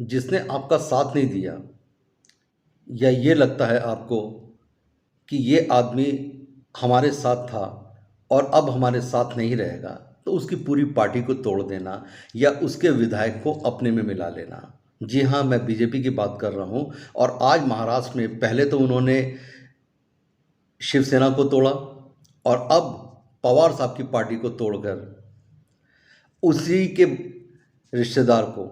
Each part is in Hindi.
जिसने आपका साथ नहीं दिया, या ये लगता है आपको कि ये आदमी हमारे साथ था और अब हमारे साथ नहीं रहेगा, तो उसकी पूरी पार्टी को तोड़ देना या उसके विधायक को अपने में मिला लेना। जी हाँ, मैं बीजेपी की बात कर रहा हूँ। और आज महाराष्ट्र में पहले तो उन्होंने शिवसेना को तोड़ा और अब पवार साहब की पार्टी को तोड़कर उसी के रिश्तेदार को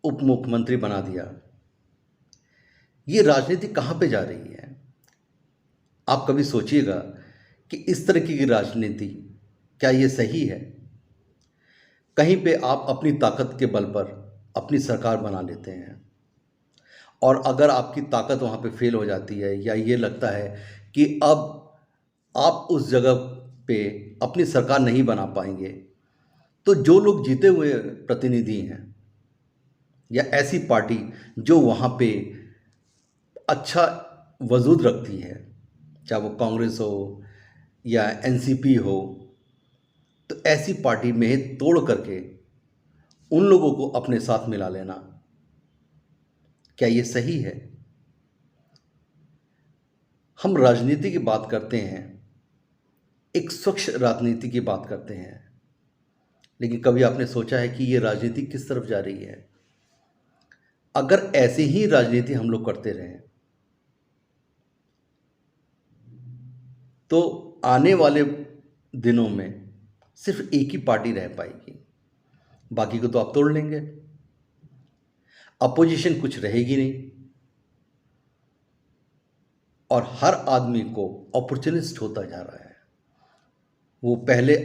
उप मुख्यमंत्री बना दिया। ये राजनीति कहाँ पे जा रही है? आप कभी सोचिएगा कि इस तरह की राजनीति क्या ये सही है? कहीं पे आप अपनी ताकत के बल पर अपनी सरकार बना लेते हैं, और अगर आपकी ताकत वहाँ पे फेल हो जाती है या ये लगता है कि अब आप उस जगह पे अपनी सरकार नहीं बना पाएंगे, तो जो लोग जीते हुए प्रतिनिधि हैं या ऐसी पार्टी जो वहाँ पे अच्छा वजूद रखती है, चाहे वो कांग्रेस हो या एनसीपी हो, तो ऐसी पार्टी में तोड़ करके उन लोगों को अपने साथ मिला लेना, क्या ये सही है? हम राजनीति की बात करते हैं, एक स्वच्छ राजनीति की बात करते हैं, लेकिन कभी आपने सोचा है कि ये राजनीति किस तरफ जा रही है? अगर ऐसी ही राजनीति हम लोग करते रहें तो आने वाले दिनों में सिर्फ एक ही पार्टी रह पाएगी, बाकी को तो आप तोड़ लेंगे। अपोजिशन कुछ रहेगी नहीं, और हर आदमी को अपॉर्चुनिस्ट होता जा रहा है। वो पहले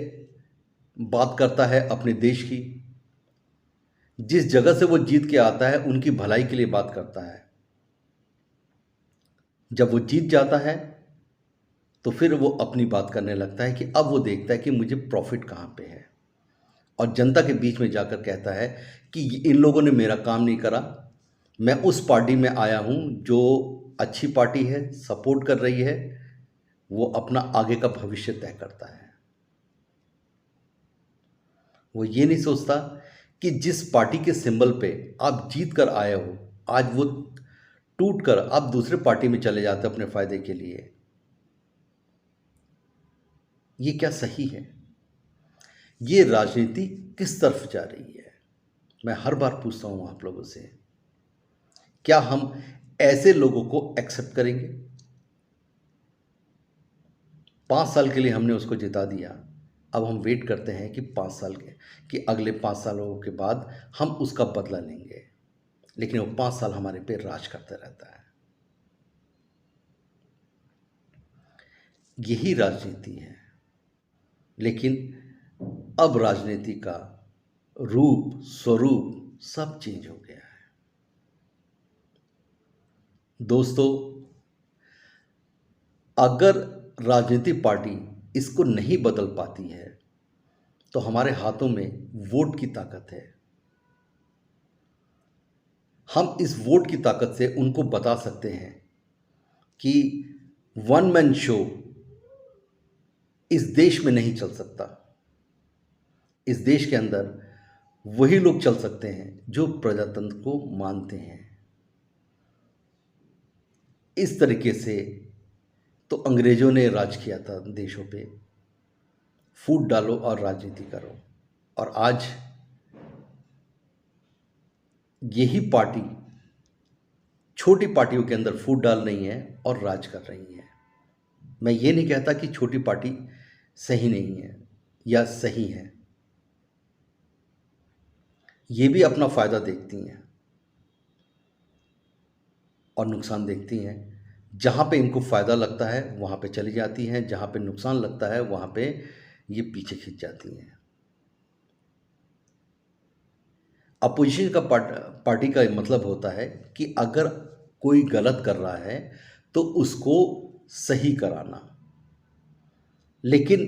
बात करता है अपने देश की, जिस जगह से वो जीत के आता है उनकी भलाई के लिए बात करता है। जब वो जीत जाता है तो फिर वो अपनी बात करने लगता है कि अब वो देखता है कि मुझे प्रॉफिट कहाँ पे है, और जनता के बीच में जाकर कहता है कि इन लोगों ने मेरा काम नहीं करा, मैं उस पार्टी में आया हूँ जो अच्छी पार्टी है, सपोर्ट कर रही है, वो अपना आगे का भविष्य तय करता है। वो ये नहीं सोचता कि जिस पार्टी के सिंबल पे आप जीत कर आए हो, आज वो टूट कर आप दूसरे पार्टी में चले जाते अपने फायदे के लिए। ये क्या सही है? ये राजनीति किस तरफ जा रही है? मैं हर बार पूछता हूँ आप लोगों से, क्या हम ऐसे लोगों को एक्सेप्ट करेंगे? 5 साल के लिए हमने उसको जिता दिया, अब हम वेट करते हैं कि 5 साल के, कि अगले 5 सालों के बाद हम उसका बदला लेंगे, लेकिन वो 5 साल हमारे पे राज करता रहता है। यही राजनीति है, लेकिन अब राजनीति का रूप स्वरूप सब चेंज हो गया है। दोस्तों, अगर राजनीतिक पार्टी इसको नहीं बदल पाती है तो हमारे हाथों में वोट की ताकत है। हम इस वोट की ताकत से उनको बता सकते हैं कि वन मैन शो इस देश में नहीं चल सकता। इस देश के अंदर वही लोग चल सकते हैं जो प्रजातंत्र को मानते हैं। इस तरीके से तो अंग्रेजों ने राज किया था देशों पे, फूट डालो और राजनीति करो, और आज यही पार्टी छोटी पार्टियों के अंदर फूट डाल रही है और राज कर रही है। मैं ये नहीं कहता कि छोटी पार्टी सही नहीं है या सही है, ये भी अपना फ़ायदा देखती हैं और नुकसान देखती हैं। जहाँ पे इनको फ़ायदा लगता है वहाँ पे चली जाती हैं, जहाँ पे नुकसान लगता है वहाँ पे ये पीछे खिंच जाती हैं। अपोजिशन का पार्टी का मतलब होता है कि अगर कोई गलत कर रहा है तो उसको सही कराना, लेकिन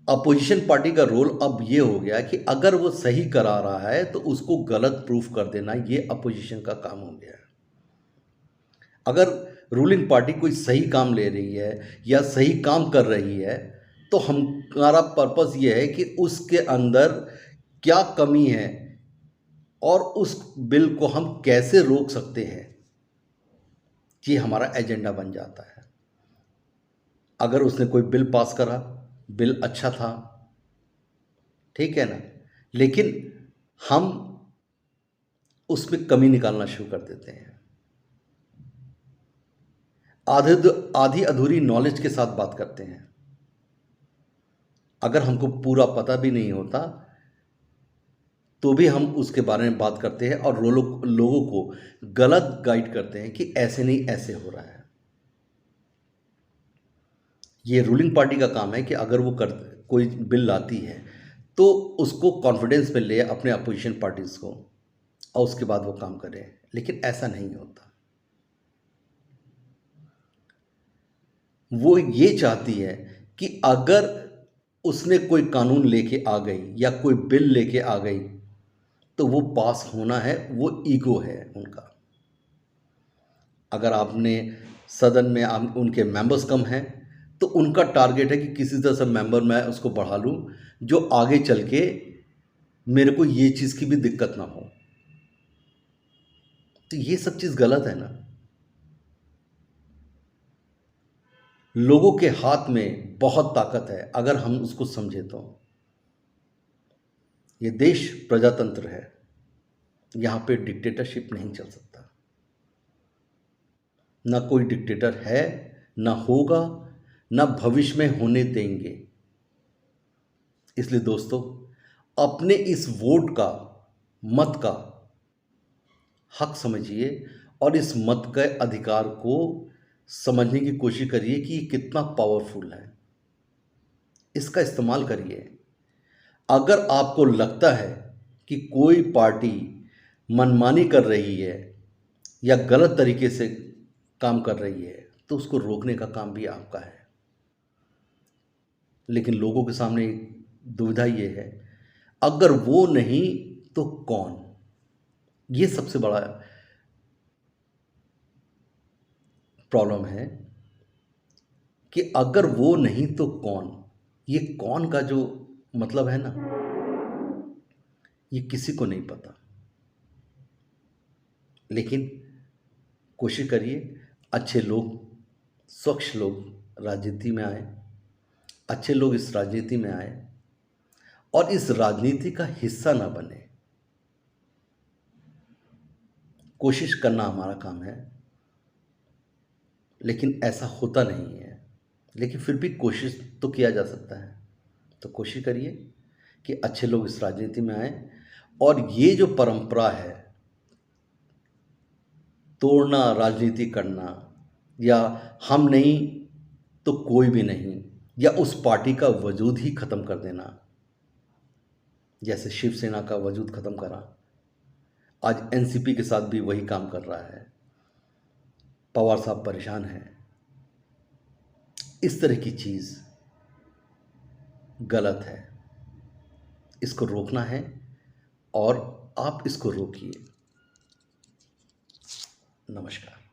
अपोजिशन पार्टी का रोल अब ये हो गया कि अगर वो सही करा रहा है तो उसको गलत प्रूफ कर देना, ये अपोजिशन का काम हो गया है। अगर रूलिंग पार्टी कोई सही काम ले रही है या सही काम कर रही है तो हमारा पर्पस ये है कि उसके अंदर क्या कमी है और उस बिल को हम कैसे रोक सकते हैं, ये हमारा एजेंडा बन जाता है। अगर उसने कोई बिल पास करा, बिल अच्छा था, ठीक है ना, लेकिन हम उसमें कमी निकालना शुरू कर देते हैं, आधी अधूरी नॉलेज के साथ बात करते हैं। अगर हमको पूरा पता भी नहीं होता तो भी हम उसके बारे में बात करते हैं और लोगों को गलत गाइड करते हैं कि ऐसे नहीं, ऐसे हो रहा है। ये रूलिंग पार्टी का काम है कि अगर वो कोई बिल लाती है तो उसको कॉन्फिडेंस में ले अपने अपोजिशन पार्टीज को और उसके बाद वो काम करे, लेकिन ऐसा नहीं होता। वो ये चाहती है कि अगर उसने कोई कानून लेके आ गई या कोई बिल लेके आ गई तो वो पास होना है, वो ईगो है उनका। अगर आपने सदन में उनके मेंबर्स कम हैं तो उनका टारगेट है कि किसी तरह से मेंबर मैं उसको बढ़ा लूं जो आगे चल के मेरे को ये चीज़ की भी दिक्कत ना हो। तो ये सब चीज़ गलत है ना। लोगों के हाथ में बहुत ताकत है अगर हम उसको समझे तो। ये देश प्रजातंत्र है, यहाँ पे डिक्टेटरशिप नहीं चल सकता। ना कोई डिक्टेटर है, ना होगा, ना भविष्य में होने देंगे। इसलिए दोस्तों, अपने इस वोट का, मत का हक समझिए और इस मत के अधिकार को समझने की कोशिश करिए कि ये कितना पावरफुल है। इसका इस्तेमाल करिए। अगर आपको लगता है कि कोई पार्टी मनमानी कर रही है या गलत तरीके से काम कर रही है तो उसको रोकने का काम भी आपका है। लेकिन लोगों के सामने एक दुविधा ये है, अगर वो नहीं तो कौन? ये सबसे बड़ा प्रॉब्लम है कि अगर वो नहीं तो कौन। ये कौन का जो मतलब है ना, ये किसी को नहीं पता। लेकिन कोशिश करिए अच्छे लोग, स्वच्छ लोग राजनीति में आए, अच्छे लोग इस राजनीति में आए और इस राजनीति का हिस्सा ना बने। कोशिश करना हमारा काम है, लेकिन ऐसा होता नहीं है। लेकिन फिर भी कोशिश तो किया जा सकता है। तो कोशिश करिए कि अच्छे लोग इस राजनीति में आए और ये जो परंपरा है तोड़ना, राजनीति करना, या हम नहीं तो कोई भी नहीं, या उस पार्टी का वजूद ही ख़त्म कर देना, जैसे शिवसेना का वजूद ख़त्म करा, आज एनसीपी के साथ भी वही काम कर रहा है। पवार साहब परेशान हैं। इस तरह की चीज़ गलत है, इसको रोकना है और आप इसको रोकिए। नमस्कार।